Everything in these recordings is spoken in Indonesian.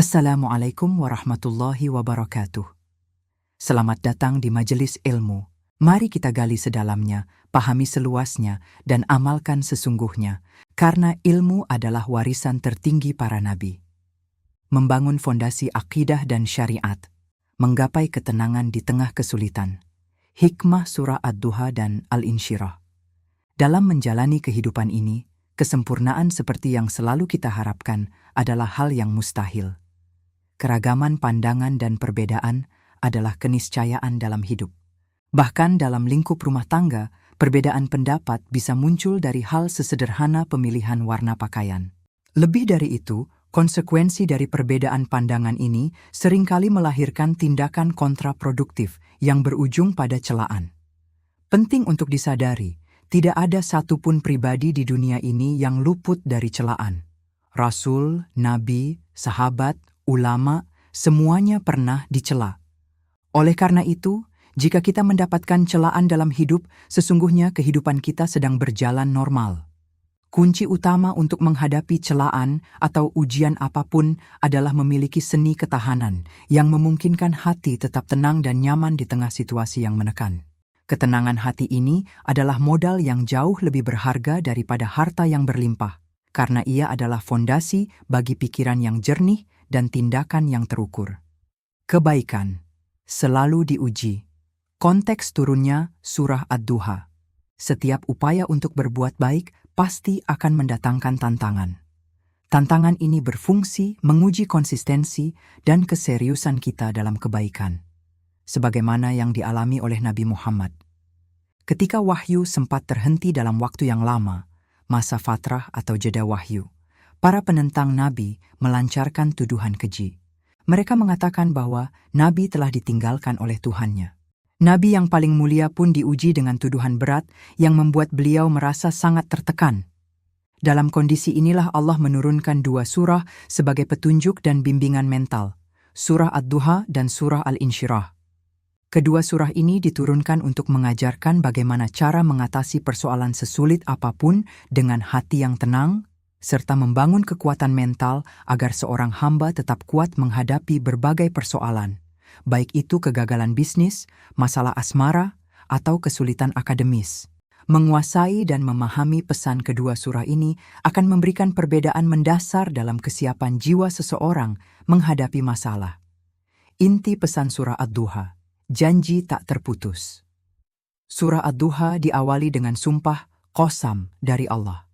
Assalamualaikum warahmatullahi wabarakatuh. Selamat datang di Majelis Ilmu. Mari kita gali sedalamnya, pahami seluasnya, dan amalkan sesungguhnya, karena ilmu adalah warisan tertinggi para nabi. Membangun fondasi akidah dan syariat, menggapai ketenangan di tengah kesulitan. Hikmah surah Ad-Duha dan Al-Insyirah. Dalam menjalani kehidupan ini, kesempurnaan seperti yang selalu kita harapkan adalah hal yang mustahil. Keragaman pandangan dan perbedaan adalah keniscayaan dalam hidup. Bahkan dalam lingkup rumah tangga, perbedaan pendapat bisa muncul dari hal sesederhana pemilihan warna pakaian. Lebih dari itu, konsekuensi dari perbedaan pandangan ini seringkali melahirkan tindakan kontraproduktif yang berujung pada celaan. Penting untuk disadari, tidak ada satupun pribadi di dunia ini yang luput dari celaan. Rasul, nabi, sahabat, ulama, semuanya pernah dicela. Oleh karena itu, jika kita mendapatkan celaan dalam hidup, sesungguhnya kehidupan kita sedang berjalan normal. Kunci utama untuk menghadapi celaan atau ujian apapun adalah memiliki seni ketahanan yang memungkinkan hati tetap tenang dan nyaman di tengah situasi yang menekan. Ketenangan hati ini adalah modal yang jauh lebih berharga daripada harta yang berlimpah, karena ia adalah fondasi bagi pikiran yang jernih dan tindakan yang terukur. Kebaikan selalu diuji. Konteks turunnya surah Ad-Duha. Setiap upaya untuk berbuat baik pasti akan mendatangkan tantangan. Tantangan ini berfungsi menguji konsistensi dan keseriusan kita dalam kebaikan, sebagaimana yang dialami oleh Nabi Muhammad. Ketika wahyu sempat terhenti dalam waktu yang lama, masa fatrah atau jeda wahyu, para penentang Nabi melancarkan tuduhan keji. Mereka mengatakan bahwa Nabi telah ditinggalkan oleh Tuhannya. Nabi yang paling mulia pun diuji dengan tuduhan berat yang membuat beliau merasa sangat tertekan. Dalam kondisi inilah Allah menurunkan dua surah sebagai petunjuk dan bimbingan mental, surah Ad-Duha dan surah Al-Insyirah. Kedua surah ini diturunkan untuk mengajarkan bagaimana cara mengatasi persoalan sesulit apapun dengan hati yang tenang, serta membangun kekuatan mental agar seorang hamba tetap kuat menghadapi berbagai persoalan, baik itu kegagalan bisnis, masalah asmara, atau kesulitan akademis. Menguasai dan memahami pesan kedua surah ini akan memberikan perbedaan mendasar dalam kesiapan jiwa seseorang menghadapi masalah. Inti pesan surah Ad-Duha, janji tak terputus. Surah Ad-Duha diawali dengan sumpah qasam dari Allah.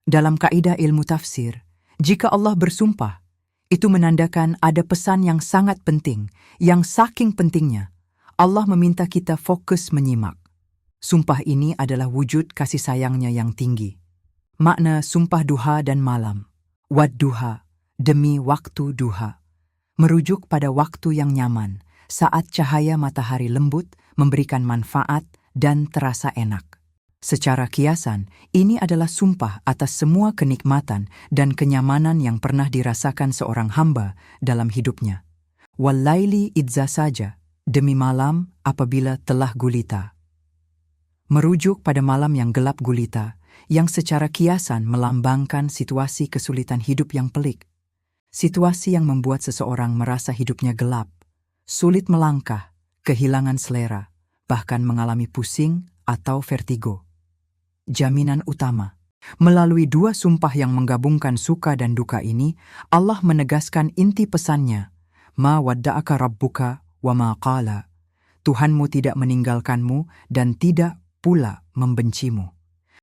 Dalam kaidah ilmu tafsir, jika Allah bersumpah, itu menandakan ada pesan yang sangat penting, yang saking pentingnya, Allah meminta kita fokus menyimak. Sumpah ini adalah wujud kasih sayangnya yang tinggi. Makna sumpah duha dan malam, wad-duha, demi waktu duha, merujuk pada waktu yang nyaman, saat cahaya matahari lembut memberikan manfaat dan terasa enak. Secara kiasan, ini adalah sumpah atas semua kenikmatan dan kenyamanan yang pernah dirasakan seorang hamba dalam hidupnya. Wal-laili idza saja, demi malam apabila telah gulita. Merujuk pada malam yang gelap gulita, yang secara kiasan melambangkan situasi kesulitan hidup yang pelik. Situasi yang membuat seseorang merasa hidupnya gelap, sulit melangkah, kehilangan selera, bahkan mengalami pusing atau vertigo. Jaminan utama. Melalui dua sumpah yang menggabungkan suka dan duka ini, Allah menegaskan inti pesannya, Ma wadda'aka rabbuka wa ma qala. Tuhanmu tidak meninggalkanmu dan tidak pula membencimu.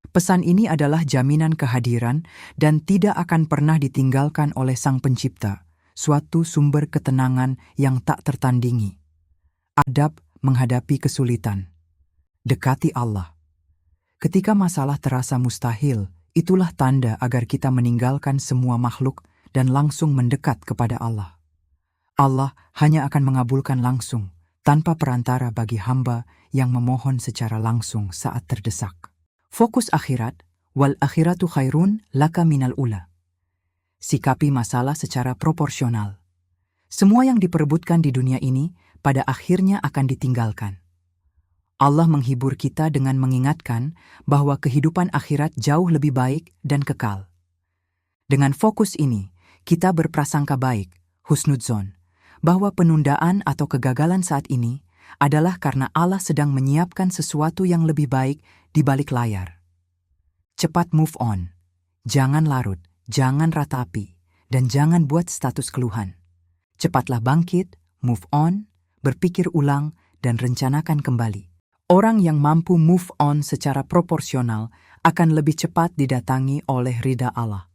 Pesan ini adalah jaminan kehadiran dan tidak akan pernah ditinggalkan oleh Sang Pencipta, suatu sumber ketenangan yang tak tertandingi. Adab menghadapi kesulitan. Dekati Allah. Ketika masalah terasa mustahil, itulah tanda agar kita meninggalkan semua makhluk dan langsung mendekat kepada Allah. Allah hanya akan mengabulkan langsung, tanpa perantara bagi hamba yang memohon secara langsung saat terdesak. Fokus akhirat, wal akhiratu khairun laka minal ula. Sikapi masalah secara proporsional. Semua yang diperebutkan di dunia ini pada akhirnya akan ditinggalkan. Allah menghibur kita dengan mengingatkan bahwa kehidupan akhirat jauh lebih baik dan kekal. Dengan fokus ini, kita berprasangka baik, husnudzon, bahwa penundaan atau kegagalan saat ini adalah karena Allah sedang menyiapkan sesuatu yang lebih baik di balik layar. Cepat move on, jangan larut, jangan ratapi, dan jangan buat status keluhan. Cepatlah bangkit, move on, berpikir ulang, dan rencanakan kembali. Orang yang mampu move on secara proporsional akan lebih cepat didatangi oleh ridha Allah.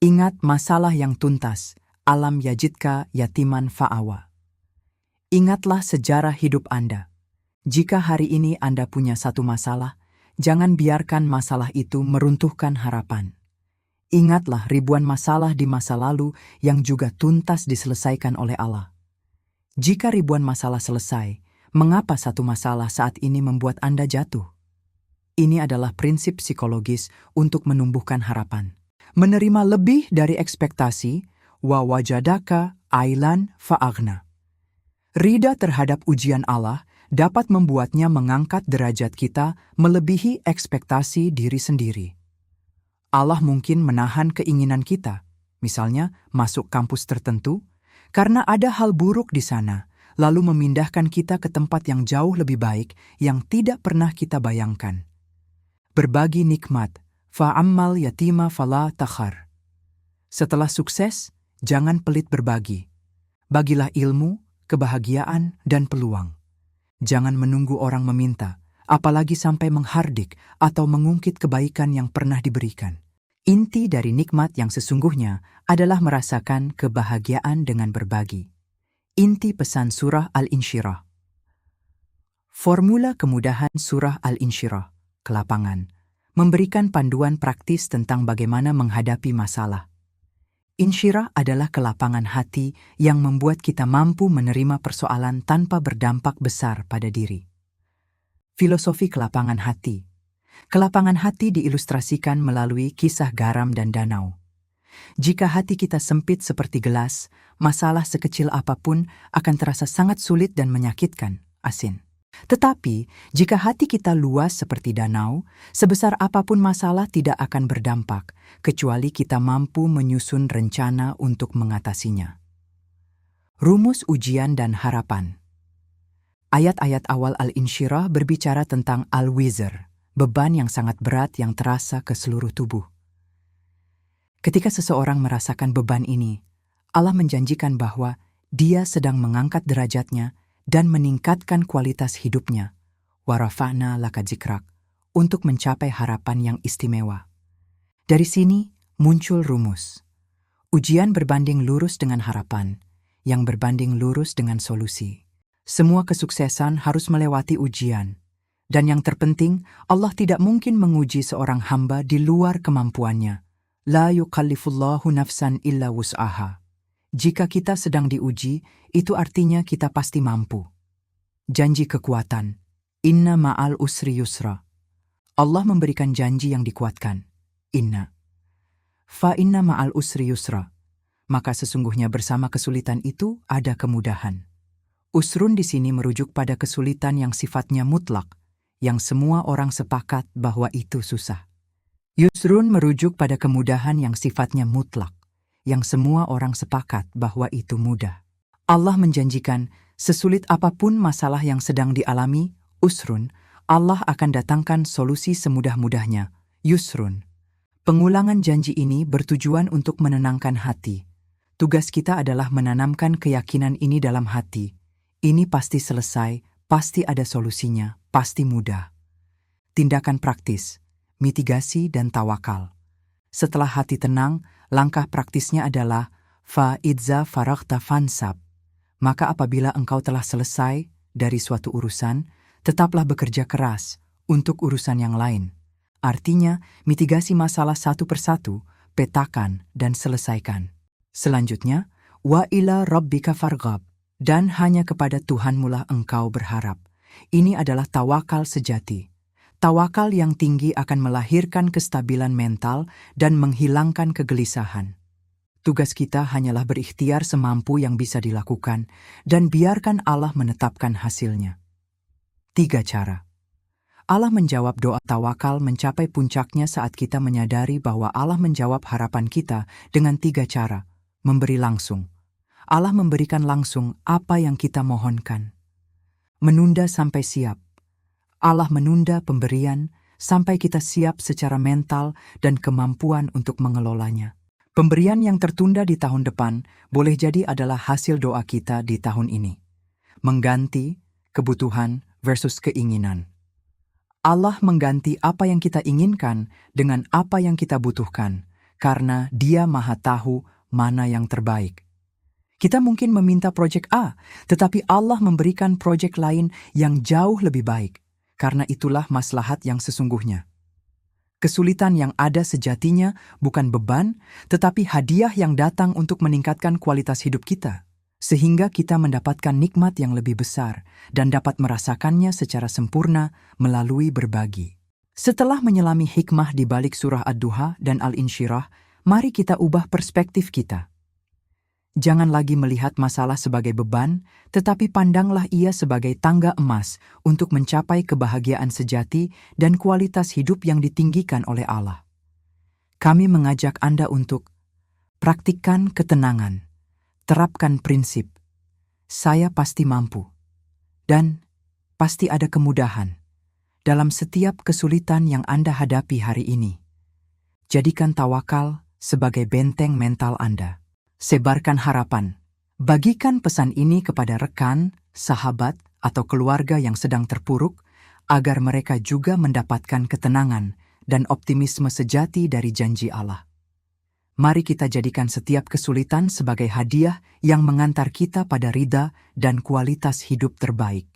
Ingat masalah yang tuntas, alam yajidka yatiman fa'awa. Ingatlah sejarah hidup Anda. Jika hari ini Anda punya satu masalah, jangan biarkan masalah itu meruntuhkan harapan. Ingatlah ribuan masalah di masa lalu yang juga tuntas diselesaikan oleh Allah. Jika ribuan masalah selesai, mengapa satu masalah saat ini membuat Anda jatuh? Ini adalah prinsip psikologis untuk menumbuhkan harapan. Menerima lebih dari ekspektasi, wa wajadaka ailan fa'aghna. Ridha terhadap ujian Allah dapat membuatnya mengangkat derajat kita melebihi ekspektasi diri sendiri. Allah mungkin menahan keinginan kita, misalnya masuk kampus tertentu, karena ada hal buruk di sana, lalu memindahkan kita ke tempat yang jauh lebih baik yang tidak pernah kita bayangkan. Berbagi nikmat, fa'ammal yatima fala takhar. Setelah sukses, jangan pelit berbagi. Bagilah ilmu, kebahagiaan, dan peluang. Jangan menunggu orang meminta, apalagi sampai menghardik atau mengungkit kebaikan yang pernah diberikan. Inti dari nikmat yang sesungguhnya adalah merasakan kebahagiaan dengan berbagi. Inti pesan surah Al-Insyirah. Formula kemudahan surah Al-Insyirah, kelapangan, memberikan panduan praktis tentang bagaimana menghadapi masalah. Insyirah adalah kelapangan hati yang membuat kita mampu menerima persoalan tanpa berdampak besar pada diri. Filosofi kelapangan hati. Kelapangan hati diilustrasikan melalui kisah garam dan danau. Jika hati kita sempit seperti gelas, masalah sekecil apapun akan terasa sangat sulit dan menyakitkan, asin. Tetapi, jika hati kita luas seperti danau, sebesar apapun masalah tidak akan berdampak, kecuali kita mampu menyusun rencana untuk mengatasinya. Rumus ujian dan harapan. Ayat-ayat awal Al-Insyirah berbicara tentang al-wizr, beban yang sangat berat yang terasa ke seluruh tubuh. Ketika seseorang merasakan beban ini, Allah menjanjikan bahwa Dia sedang mengangkat derajatnya dan meningkatkan kualitas hidupnya, warafa'na laka dzikrak, untuk mencapai harapan yang istimewa. Dari sini muncul rumus. Ujian berbanding lurus dengan harapan, yang berbanding lurus dengan solusi. Semua kesuksesan harus melewati ujian. Dan yang terpenting, Allah tidak mungkin menguji seorang hamba di luar kemampuannya. La yukallifullahu nafsan illa wus'aha. Jika kita sedang diuji, itu artinya kita pasti mampu. Janji kekuatan. Inna ma'al usri yusra. Allah memberikan janji yang dikuatkan. Inna. Fa inna ma'al usri yusra. Maka sesungguhnya bersama kesulitan itu ada kemudahan. Usrun di sini merujuk pada kesulitan yang sifatnya mutlak, yang semua orang sepakat bahwa itu susah. Yusrun merujuk pada kemudahan yang sifatnya mutlak, yang semua orang sepakat bahwa itu mudah. Allah menjanjikan, sesulit apapun masalah yang sedang dialami, usrun, Allah akan datangkan solusi semudah-mudahnya, yusrun. Pengulangan janji ini bertujuan untuk menenangkan hati. Tugas kita adalah menanamkan keyakinan ini dalam hati. Ini pasti selesai, pasti ada solusinya, pasti mudah. Tindakan praktis, mitigasi dan tawakal. Setelah hati tenang, langkah praktisnya adalah fa'idza faraghta fansab. Maka apabila engkau telah selesai dari suatu urusan, tetaplah bekerja keras untuk urusan yang lain. Artinya, mitigasi masalah satu persatu, petakan dan selesaikan. Selanjutnya, wa ila rabbika farghab, dan hanya kepada Tuhanmu lah engkau berharap. Ini adalah tawakal sejati. Tawakal yang tinggi akan melahirkan kestabilan mental dan menghilangkan kegelisahan. Tugas kita hanyalah berikhtiar semampu yang bisa dilakukan dan biarkan Allah menetapkan hasilnya. 3 cara. Allah menjawab doa tawakal mencapai puncaknya saat kita menyadari bahwa Allah menjawab harapan kita dengan 3 cara. Memberi langsung, Allah memberikan langsung apa yang kita mohonkan. Menunda sampai siap. Allah menunda pemberian sampai kita siap secara mental dan kemampuan untuk mengelolanya. Pemberian yang tertunda di tahun depan boleh jadi adalah hasil doa kita di tahun ini. Mengganti kebutuhan versus keinginan. Allah mengganti apa yang kita inginkan dengan apa yang kita butuhkan, karena Dia Maha Tahu mana yang terbaik. Kita mungkin meminta proyek A, tetapi Allah memberikan proyek lain yang jauh lebih baik, karena itulah maslahat yang sesungguhnya. Kesulitan yang ada sejatinya bukan beban, tetapi hadiah yang datang untuk meningkatkan kualitas hidup kita, sehingga kita mendapatkan nikmat yang lebih besar dan dapat merasakannya secara sempurna melalui berbagi. Setelah menyelami hikmah di balik surah Ad-Duha dan Al-Insyirah, mari kita ubah perspektif kita. Jangan lagi melihat masalah sebagai beban, tetapi pandanglah ia sebagai tangga emas untuk mencapai kebahagiaan sejati dan kualitas hidup yang ditinggikan oleh Allah. Kami mengajak Anda untuk praktikkan ketenangan, terapkan prinsip, saya pasti mampu, dan pasti ada kemudahan dalam setiap kesulitan yang Anda hadapi hari ini. Jadikan tawakal sebagai benteng mental Anda. Sebarkan harapan. Bagikan pesan ini kepada rekan, sahabat, atau keluarga yang sedang terpuruk, agar mereka juga mendapatkan ketenangan dan optimisme sejati dari janji Allah. Mari kita jadikan setiap kesulitan sebagai hadiah yang mengantar kita pada ridha dan kualitas hidup terbaik.